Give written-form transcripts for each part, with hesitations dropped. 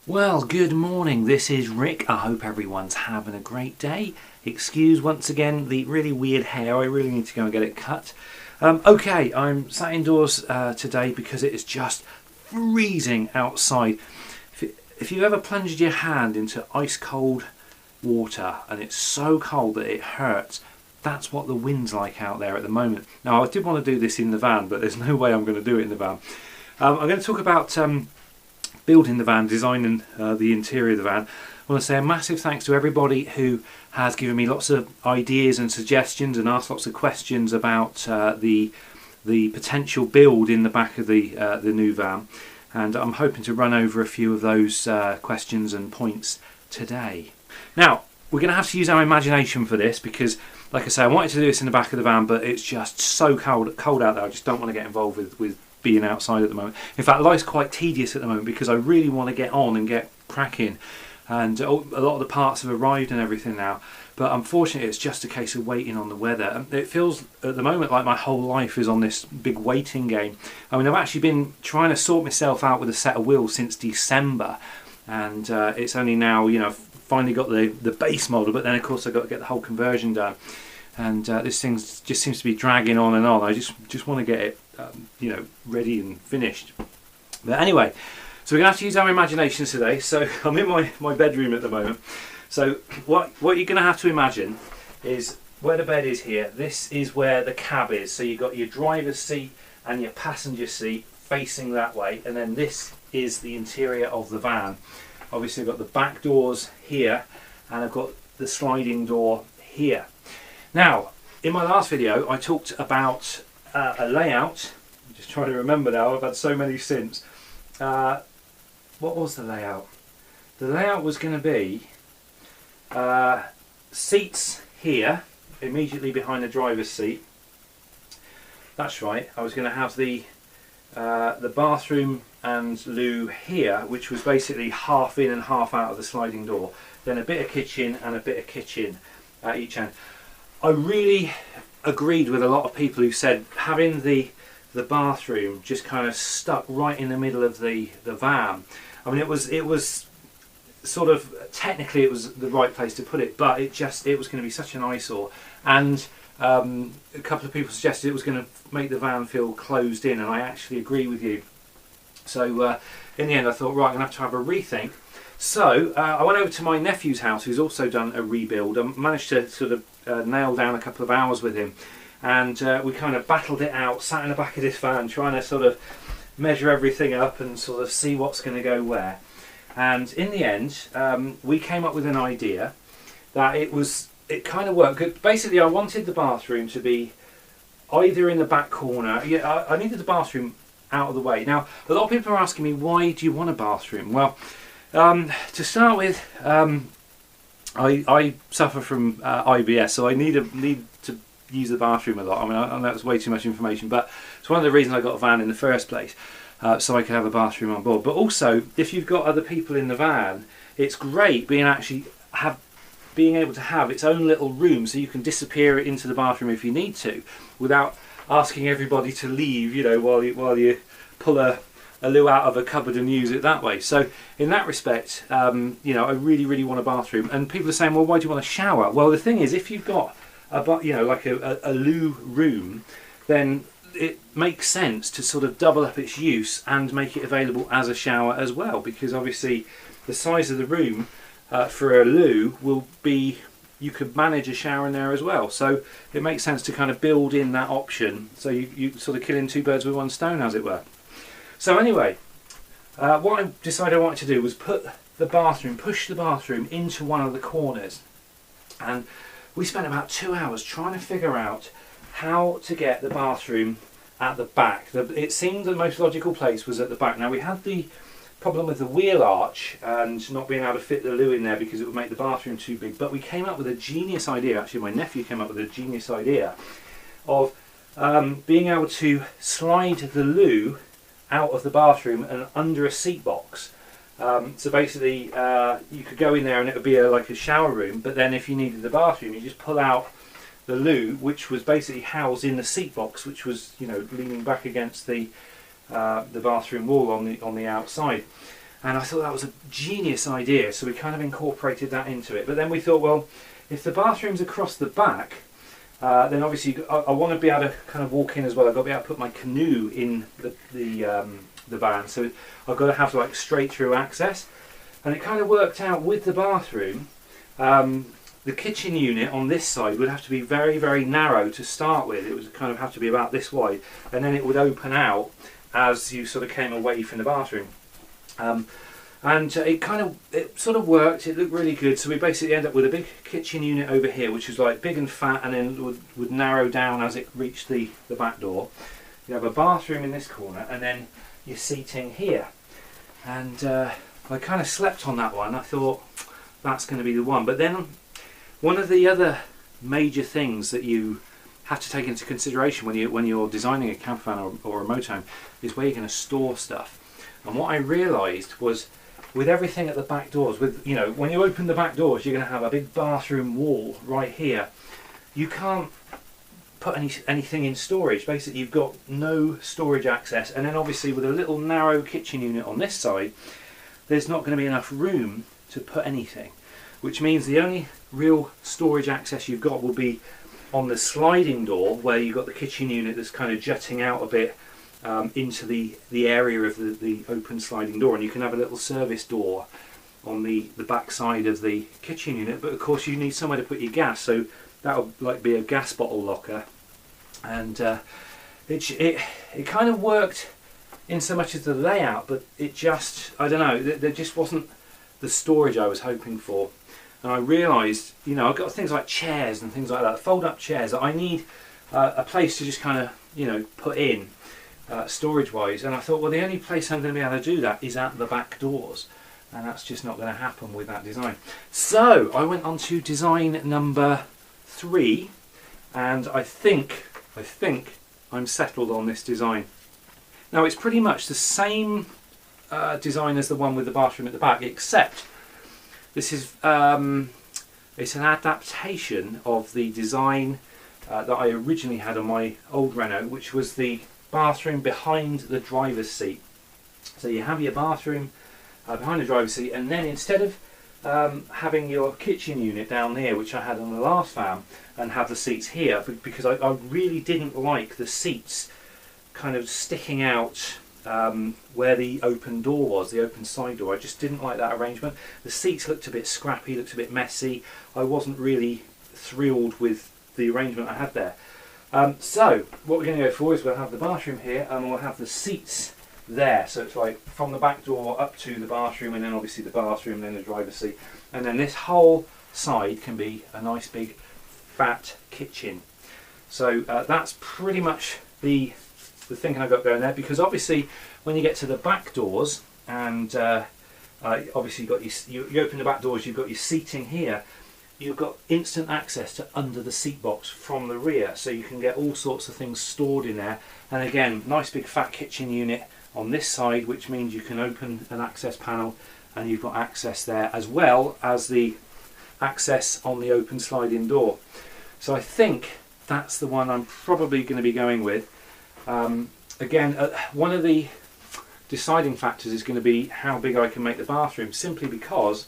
Well, good morning. This is Rick. I hope everyone's having a great day. Excuse once again the really weird hair. I really need to go and get it cut. Okay, I'm sat indoors today because it is just freezing outside. If you ever plunged your hand into ice cold water and it's so cold that it hurts, that's what the wind's like out there at the moment. Now, I did want to do this in the van, but there's no way I'm going to do it in the van. I'm going to talk about building the van, designing the interior of the van. I want to say a massive thanks to everybody who has given me lots of ideas and suggestions and asked lots of questions about the potential build in the back of the new van, and I'm hoping to run over a few of those questions and points today. Now, we're going to have to use our imagination for this because, like I say, I wanted to do this in the back of the van, but it's just so cold out there. I just don't want to get involved with being outside at the moment. In fact, life's quite tedious at the moment because I really want to get on and get cracking, and a lot of the parts have arrived and everything now, but unfortunately it's just a case of waiting on the weather. It feels at the moment like my whole life is on this big waiting game. I mean, I've actually been trying to sort myself out with a set of wheels since December, and it's only now, finally got the base model, but then of course I've got to get the whole conversion done, and this thing just seems to be dragging on and on. I just want to get it ready and finished. But anyway, so we're going to have to use our imaginations today. So I'm in my bedroom at the moment. So what you're going to have to imagine is where the bed is here. This is where the cab is. So you've got your driver's seat and your passenger seat facing that way, and then this is the interior of the van. Obviously I've got the back doors here, and I've got the sliding door here. Now, in my last video I talked about a layout. I'm just trying to remember now, I've had so many since. What was the layout? The layout was going to be seats here, immediately behind the driver's seat. That's right, I was going to have the bathroom and loo here, which was basically half in and half out of the sliding door. Then a bit of kitchen and a bit of kitchen at each end. I really agreed with a lot of people who said having the bathroom just kind of stuck right in the middle of the van. I mean, it was sort of, technically it was the right place to put it, but it was going to be such an eyesore, and a couple of people suggested it was going to make the van feel closed in, and I actually agree with you. So in the end I thought, right, I'm going to have a rethink. So I went over to my nephew's house, who's also done a rebuild. I managed to sort of nail down a couple of hours with him, and we kind of battled it out, sat in the back of this van trying to sort of measure everything up and sort of see what's going to go where. And in the end we came up with an idea that it kind of worked. Basically I wanted the bathroom to be either in the back corner. Yeah, I needed the bathroom out of the way. Now, a lot of people are asking me, why do you want a bathroom? Well, to start with, I suffer from IBS, so I need to use the bathroom a lot. I mean, I know that's way too much information, but it's one of the reasons I got a van in the first place, so I could have a bathroom on board. But also, if you've got other people in the van, it's great being able to have its own little room, so you can disappear into the bathroom if you need to, without asking everybody to leave, while you pull a loo out of a cupboard and use it that way. So in that respect, I really want a bathroom. And people are saying, well, why do you want a shower? Well, the thing is, if you've got like a loo room, then it makes sense to sort of double up its use and make it available as a shower as well, because obviously the size of the room for a loo will be, you could manage a shower in there as well. So it makes sense to kind of build in that option, so you sort of killing two birds with one stone, as it were. So anyway, what I decided I wanted to do was push the bathroom into one of the corners, and we spent about 2 hours trying to figure out how to get the bathroom at the back. It seemed the most logical place was at the back. Now, we had the problem with the wheel arch and not being able to fit the loo in there because it would make the bathroom too big, but we came up with a genius idea. Actually, my nephew came up with a genius idea of being able to slide the loo out of the bathroom and under a seat box. So basically you could go in there and it would be like a shower room, but then if you needed the bathroom, you just pull out the loo, which was basically housed in the seat box, which was leaning back against the bathroom wall on the outside. And I thought that was a genius idea, so we kind of incorporated that into it. But then we thought, well, if the bathroom's across the back, then obviously I want to be able to kind of walk in as well. I've got to be able to put my canoe in the van, so I've got to have like straight through access. And it kind of worked out with the bathroom. The kitchen unit on this side would have to be very, very narrow to start with. It would kind of have to be about this wide, and then it would open out as you sort of came away from the bathroom. And it sort of worked. It looked really good. So we basically end up with a big kitchen unit over here, which is like big and fat, and then would narrow down as it reached the back door. You have a bathroom in this corner, and then your seating here. And I kind of slept on that one. I thought that's going to be the one. But then one of the other major things that you have to take into consideration when you're designing a camper van or a motorhome is where you're going to store stuff. And what I realised was, with everything at the back doors, when you open the back doors, you're going to have a big bathroom wall right here. You can't put anything in storage. Basically, you've got no storage access, and then obviously with a little narrow kitchen unit on this side, there's not going to be enough room to put anything, which means the only real storage access you've got will be on the sliding door, where you've got the kitchen unit that's kind of jutting out a bit into the area of the open sliding door, and you can have a little service door on the back side of the kitchen unit. But of course you need somewhere to put your gas, so that would like be a gas bottle locker. And it kind of worked in so much as the layout, but it just, I don't know, there just wasn't the storage I was hoping for. And I realised, I've got things like chairs and things like that, fold-up chairs, that I need a place to just kind of, put in storage-wise. And I thought, well, the only place I'm going to be able to do that is at the back doors, and that's just not going to happen with that design. So I went on to design number 3, and I think I'm settled on this design. Now, it's pretty much the same design as the one with the bathroom at the back, except this is it's an adaptation of the design that I originally had on my old Renault, which was the bathroom behind the driver's seat. So you have your bathroom behind the driver's seat, and then instead of having your kitchen unit down there, which I had on the last van, and have the seats here, because I really didn't like the seats kind of sticking out where the open door was, the open side door. I just didn't like that arrangement. The seats looked a bit scrappy, looked a bit messy. I wasn't really thrilled with the arrangement I had there. So what we're going to go for is we'll have the bathroom here, and we'll have the seats there. So it's like from the back door up to the bathroom, and then obviously the bathroom, then the driver's seat. And then this whole side can be a nice big fat kitchen. So that's pretty much the thinking I've got going there, because obviously when you get to the back doors, and obviously you've got you open the back doors, you've got your seating here, you've got instant access to under the seat box from the rear, so you can get all sorts of things stored in there. And again, nice big fat kitchen unit on this side, which means you can open an access panel, and you've got access there as well as the access on the open sliding door. So I think that's the one I'm probably going to be going with. Again, one of the deciding factors is going to be how big I can make the bathroom, simply because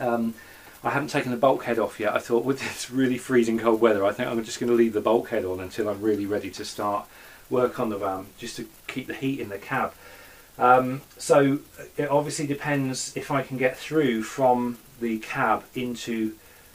I haven't taken the bulkhead off yet. I thought, with this really freezing cold weather, I think I'm just going to leave the bulkhead on until I'm really ready to start work on the van, just to keep the heat in the cab. So it obviously depends if I can get through from the cab into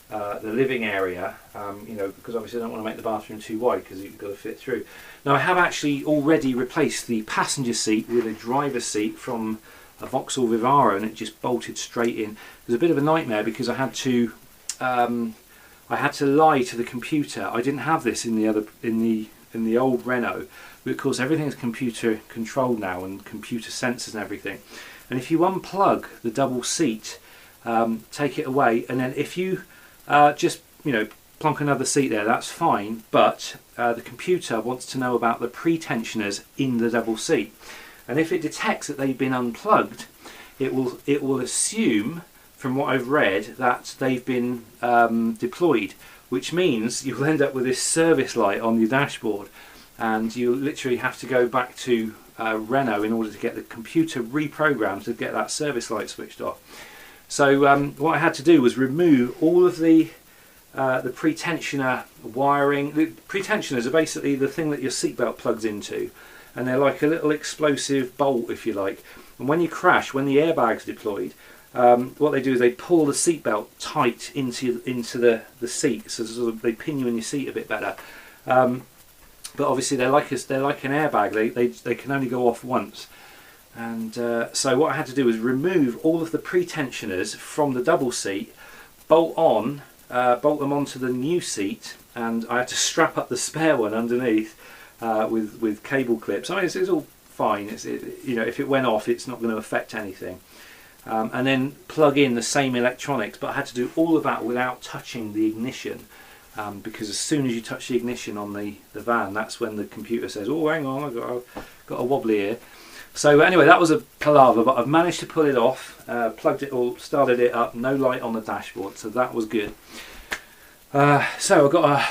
the living area, because obviously I don't want to make the bathroom too wide, because you've got to fit through. Now, I have actually already replaced the passenger seat with a driver's seat from a Vauxhall Vivaro, and it just bolted straight in. It was a bit of a nightmare because I had to lie to the computer. I didn't have this in the old Renault, but of course everything's computer controlled now, and computer sensors and everything. And if you unplug the double seat, take it away, and then if you just plonk another seat there, that's fine, but the computer wants to know about the pre-tensioners in the double seat, and if it detects that they've been unplugged, it will assume, from what I've read, that they've been deployed, which means you'll end up with this service light on your dashboard, and you literally have to go back to Renault in order to get the computer reprogrammed to get that service light switched off. So what I had to do was remove all of the pretensioner wiring. The pretensioners are basically the thing that your seatbelt plugs into, and they're like a little explosive bolt, if you like. And when you crash, when the airbag's deployed, what they do is they pull the seatbelt tight into the seat, so sort of they pin you in your seat a bit better. But obviously they're like an airbag. They can only go off once. And so what I had to do was remove all of the pretensioners from the double seat, bolt them onto the new seat, and I had to strap up the spare one underneath with cable clips. I mean, it's all fine. You know, if it went off, it's not going to affect anything. And then plug in the same electronics, but I had to do all of that without touching the ignition, because as soon as you touch the ignition on the van, that's when the computer says, "Oh, hang on, I've got a wobbly here." So anyway, that was a palaver, but I've managed to pull it off, plugged it all, started it up, no light on the dashboard, so that was good. So I've got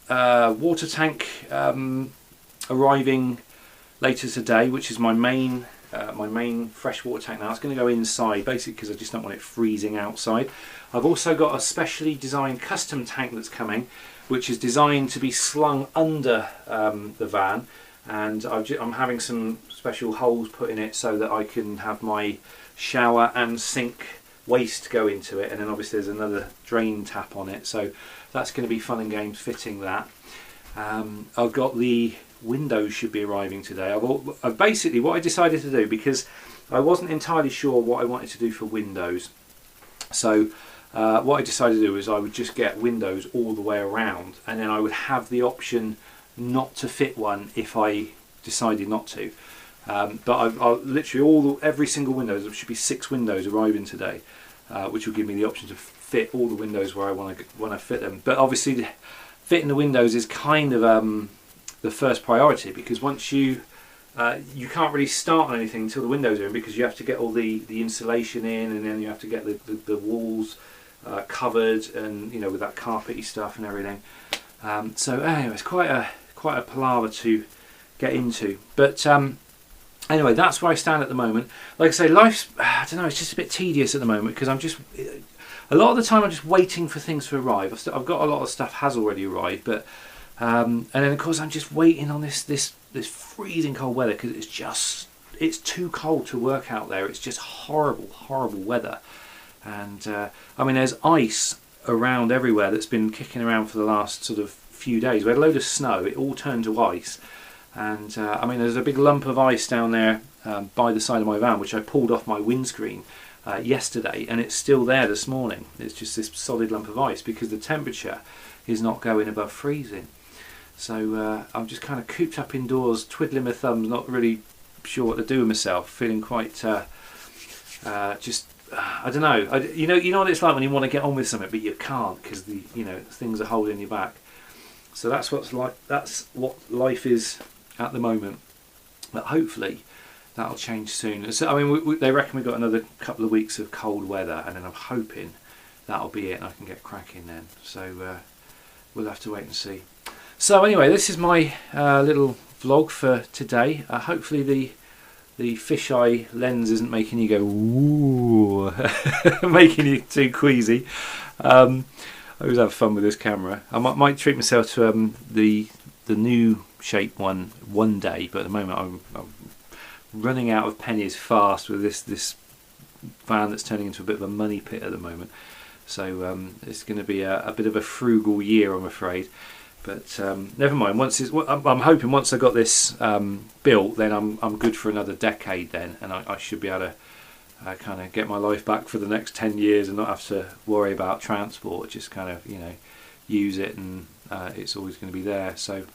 a water tank arriving later today, which is my main fresh water tank now. It's going to go inside, basically because I just don't want it freezing outside. I've also got a specially designed custom tank that's coming, which is designed to be slung under the van, and I'm having some special holes put in it so that I can have my shower and sink waste go into it, and then obviously there's another drain tap on it, so that's going to be fun and games fitting that. I've got the windows should be arriving today. I've basically, what I decided to do, because I wasn't entirely sure what I wanted to do for windows, so what I decided to do is I would just get windows all the way around, and then I would have the option not to fit one if I decided not to. But I'll literally every single window, there should be 6 windows arriving today, which will give me the option to fit all the windows where I want to fit them. But obviously fitting the windows is kind of the first priority, because once you can't really start on anything until the windows are in, because you have to get all the insulation in, and then you have to get the walls covered, and you know, with that carpety stuff and everything. So anyway, it's quite a palaver to get into, but anyway, that's where I stand at the moment. Like I say, life's, I don't know, it's just a bit tedious at the moment, because a lot of the time I'm just waiting for things to arrive. I've got a lot of stuff has already arrived, but and then of course I'm just waiting on this freezing cold weather, because it's too cold to work out there. It's just horrible weather, and I mean, there's ice around everywhere that's been kicking around for the last sort of few days. We had a load of snow, it all turned to ice, and I mean, there's a big lump of ice down there by the side of my van, which I pulled off my windscreen yesterday, and it's still there this morning. It's just this solid lump of ice, because the temperature is not going above freezing. So I'm just kind of cooped up indoors, twiddling my thumbs, not really sure what to do with myself, feeling quite just I don't know. You know what it's like when you want to get on with something, but you can't, because things are holding you back. So that's what life is at the moment. But hopefully that'll change soon. So I mean, they reckon we've got another couple of weeks of cold weather, and then I'm hoping that'll be it, and I can get cracking then. So we'll have to wait and see. So anyway, this is my little vlog for today. Hopefully the fisheye lens isn't making you go ooh, making you too queasy. I always have fun with this camera. I might treat myself to the new shape one day, but at the moment I'm running out of pennies fast with this van that's turning into a bit of a money pit at the moment. So it's going to be a bit of a frugal year, I'm afraid. But never mind. I'm hoping once I got this built, then I'm good for another decade then, and I should be able to kind of get my life back for the next 10 years and not have to worry about transport. Just kind of use it, and it's always going to be there. So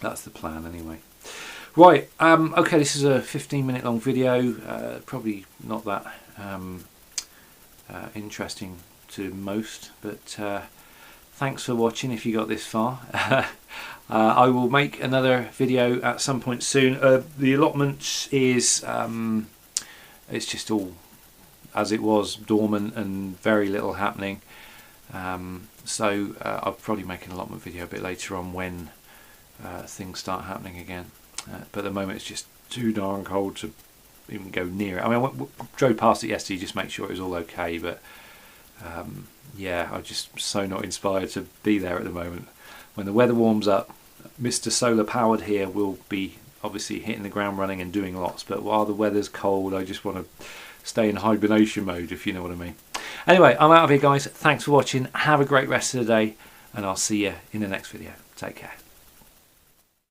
that's the plan anyway. Right. Okay. This is a 15-minute long video. Probably not that interesting to most, but. Thanks for watching if you got this far. I will make another video at some point soon. The allotment is it's just all as it was, dormant and very little happening. So I'll probably make an allotment video a bit later on when things start happening again. But at the moment it's too darn cold to even go near it. I mean, I drove past it yesterday just to make sure it was all okay, but yeah, I'm just so not inspired to be there at the moment. When the weather warms up, Mr. Solar Powered here will be obviously hitting the ground running and doing lots, but while the weather's cold, I just want to stay in hibernation mode, if you know what I mean. Anyway, I'm out of here, guys. Thanks for watching. Have a great rest of the day, and I'll see you in the next video. Take care.